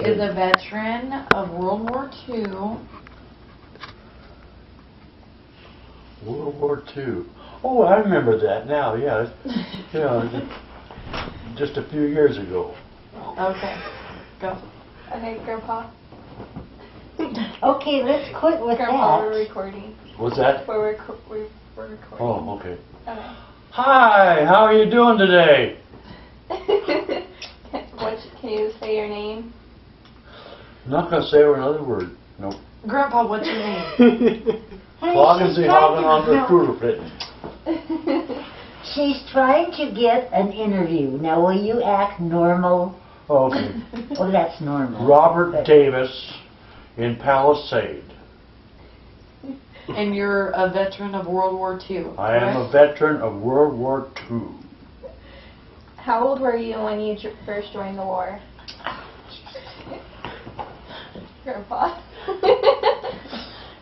is a veteran of World War II. World War II. Oh, I remember that now. Yeah, you know, just a few years ago. Okay, go. Okay, Grandpa. Okay, let's quit with Grandpa, that. we're recording. What's that? We're recording. Oh, okay. Okay. Hi, how are you doing today? Can you say your name? I'm not going to say another word. Nope. Grandpa, what's your name? Flogging the hogging on the cruder pit. She's trying to get an interview. Now, will you act normal? Okay. Oh, that's normal. Robert Davis in Palisade. And you're a veteran of World War II. I am a veteran of World War II. How old were you when you first joined the war? Grandpa.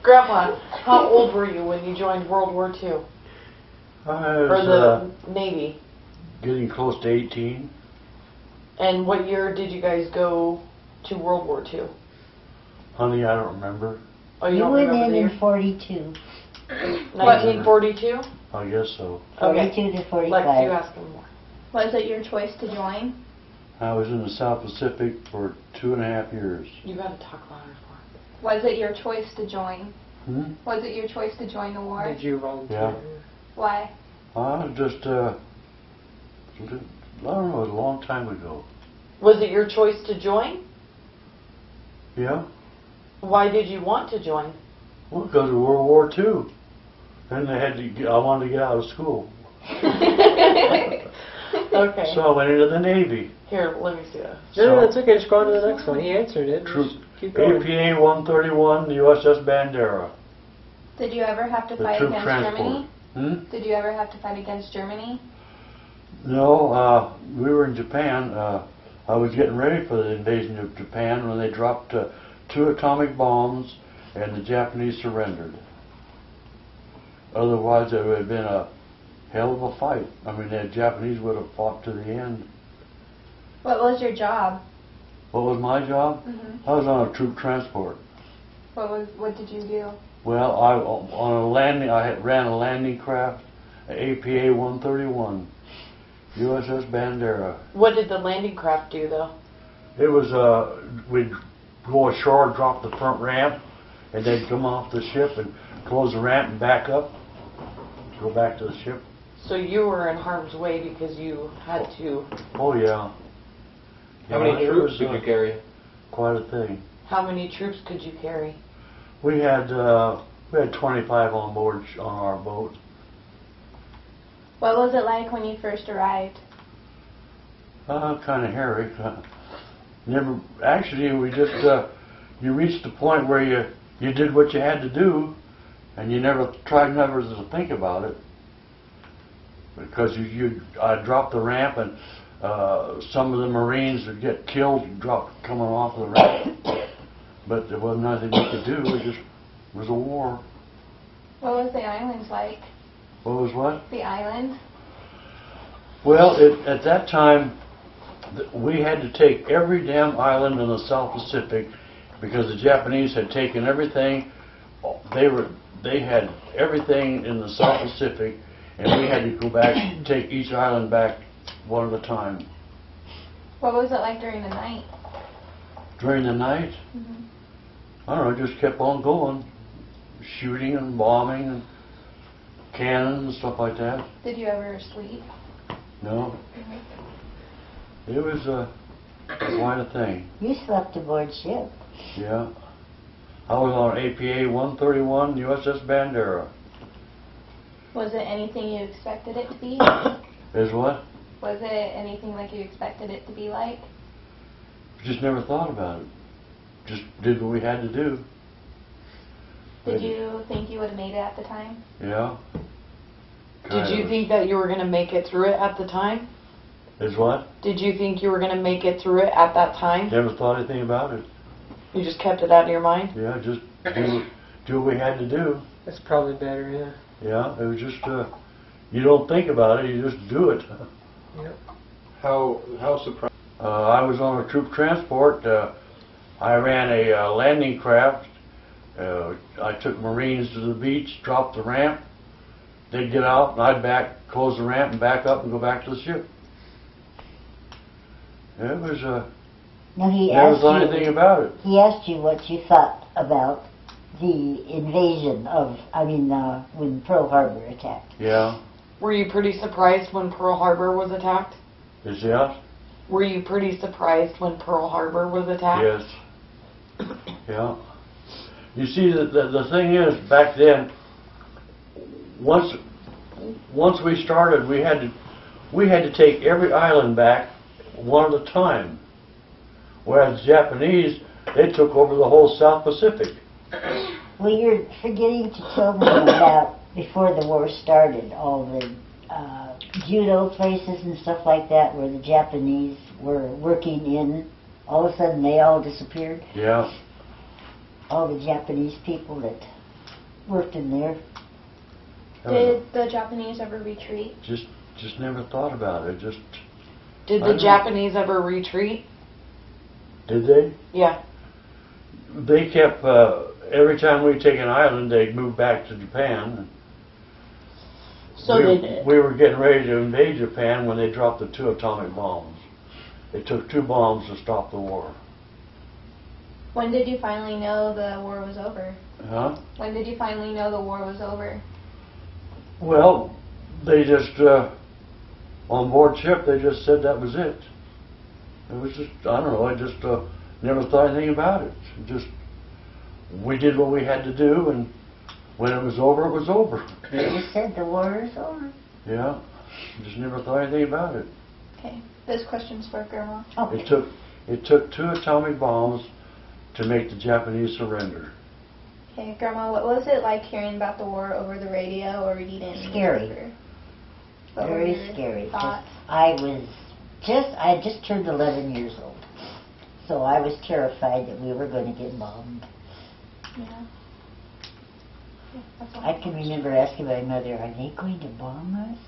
Grandpa, how old were you when you joined World War II? I Or was the Navy? getting close to 18. And what year did you guys go to World War II? Honey, I don't remember. Oh, you You don't went remember in the year? 42. 1942? I guess so. 42 to 45. Lex, you ask him more. Was it your choice to join? I was in the South Pacific for 2.5 years. You gotta talk louder for him. Was it your choice to join? Hmm? Was it your choice to join the war? Did you volunteer? Yeah. Why? Just, I don't know, it was a long time ago. Was it your choice to join? Yeah? Why did you want to join? Well, because of World War II. Then they had to get, I wanted to get out of school. Okay. So I went into the Navy. Here, let me see that. No, that's okay. Just go on to the next one. He answered it. Troop Just keep going. APA 131, the USS Bandera. Did you ever have to The fight troop against transport. Germany? Did you ever have to fight against Germany? No, we were in Japan. I was getting ready for the invasion of Japan when they dropped 2 atomic bombs and the Japanese surrendered. Otherwise, it would have been a hell of a fight. I mean, the Japanese would have fought to the end. What was your job? What was my job? Mm-hmm. I was on a troop transport. What did you do? Well, I ran a landing craft, APA 131, USS Bandera. What did the landing craft do, though? It was, we'd go ashore, drop the front ramp, and they'd come off the ship and close the ramp and back up, go back to the ship. So you were in harm's way because you had to... Oh, yeah. How many it troops was, did you carry? Quite a thing. How many troops could you carry? We had 25 on board on our boat. What was it like when you first arrived? Kind of hairy. Never, actually, we just, you reached the point where you did what you had to do, and you never tried to think about it. Because I dropped the ramp, and some of the Marines would get killed coming off the ramp. But there wasn't nothing you could do. It was a war. What was the islands like? What was what? The island? Well, at that time, we had to take every damn island in the South Pacific because the Japanese had taken everything. They had everything in the South Pacific, and we had to go back and take each island back one at a time. What was it like during the night? During the night, Mm-hmm. I don't know, just kept on going, shooting and bombing and cannons and stuff like that. Did you ever sleep? No, it was quite a thing. You slept aboard ship. Yeah. I was on APA 131 USS Bandera. Was it anything you expected it to be? Is what? Was it anything like you expected it to be like? Just never thought about it. Just did what we had to do. Did you think you would have made it at the time? Yeah. Did you think that you were going to make it through it at the time? Is what? Did you think you were going to make it through it at that time? Never thought anything about it. You just kept it out of your mind? Yeah, just do what we had to do. That's probably better, yeah. Yeah, it was just, you don't think about it, you just do it. Yep. How surprised? I was on a troop transport. I ran a landing craft. I took Marines to the beach, dropped the ramp. They'd get out, and I'd close the ramp and back up and go back to the ship. It was Now he never asked thought you. anything about it. He asked you what you thought about the invasion of, when Pearl Harbor attacked. Yeah. Were you pretty surprised when Pearl Harbor was attacked? Is yes? Were you pretty surprised when Pearl Harbor was attacked? Yes. Yeah. You see, the thing is, back then, once we started, we had to take every island back one at a time. Whereas the Japanese, they took over the whole South Pacific. Well, you're forgetting to tell me about, before the war started, all the judo places and stuff like that where the Japanese were working in. All of a sudden, they all disappeared. Yeah. All the Japanese people that worked in there. Did the Japanese ever retreat? Just never thought about it. Did I the don't- Japanese ever retreat? Did they? Yeah. They kept, every time we'd take an island, they'd move back to Japan. So we were getting ready to invade Japan when they dropped the 2 atomic bombs. It took 2 bombs to stop the war. When did you finally know the war was over? Huh? When did you finally know the war was over? Well, they just, on board ship, they just said that was it. It was just, I don't know, I just never thought anything about it. We did what we had to do, and when it was over, it was over. They just said the war is over. Yeah, just never thought anything about it. Okay, this question's for Grandma. It took 2 atomic bombs to make the Japanese surrender. Okay, Grandma, what was it like hearing about the war over the radio or reading in the Scary. newspaper? What were Very your scary. 'Cause thoughts? I just turned 11 years old. So I was terrified that we were going to get bombed. Yeah. That's all. I can remember asking my mother, are they going to bomb us?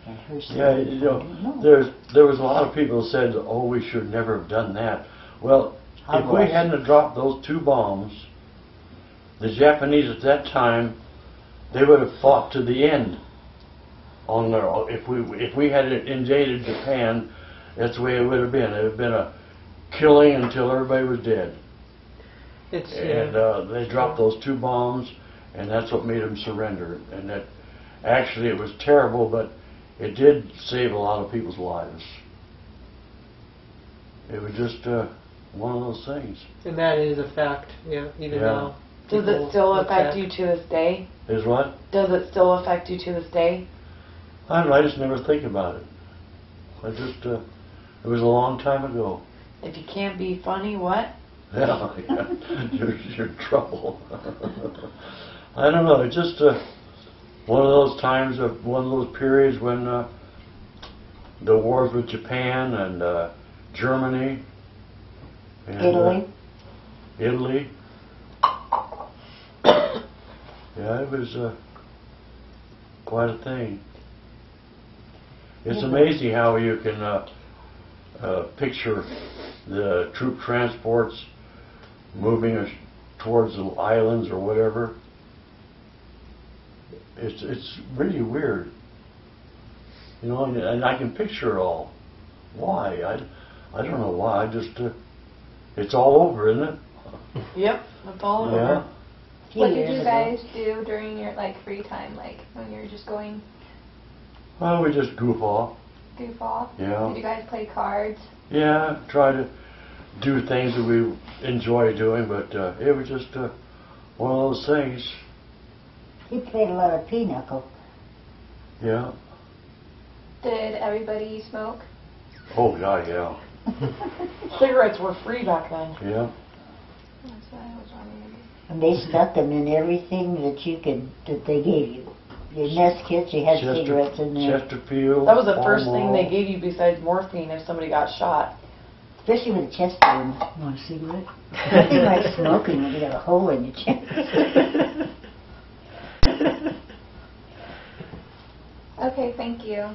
And her Yeah, saying, you know, "I don't know." there was a lot of people who said, oh, we should never have done that. Well, I if we was. hadn't have dropped those 2 bombs, the Japanese at that time, they would have fought to the end. On their, if we had invaded Japan, that's the way it would have been. It would have been a killing until everybody was dead. It's And they dropped those 2 bombs, and that's what made them surrender. And that actually it was terrible, but it did save a lot of people's lives. It was just one of those things. and that is a fact. Yeah, even Yeah. now. Does it people still look affect back. you to this day? Is what? Does it still affect you to this day? I don't know, I just never think about it. It was a long time ago. If you can't be funny, what? Yeah, you're in trouble. I don't know, it's just one of those times, one of those periods when the wars with Japan and Germany and Italy. Yeah, it was quite a thing. It's amazing how you can picture the troop transports moving towards the islands or whatever. It's really weird, you know, and I can picture it all. Why? I don't know why. I just it's all over, isn't it? Yep, that's all Yeah. over. What did you guys do during your free time, when you were just going Well, we just goof off. goof off? Yeah. Did you guys play cards? Yeah, try to do things that we enjoy doing, but it was just one of those things. He played a lot of pinochle. Yeah. Did everybody smoke? Oh, God, yeah. Cigarettes were free back then. Yeah. That's what I was wondering. And they stuck them in everything that they gave you. Your mess kits, you had cigarettes in there. Chesterfield. That was the first Pall thing Mall. they gave you besides morphine if somebody got shot. Especially with a chest wound. Want a cigarette? Nothing like smoking when you got a hole in your chest. Okay, thank you.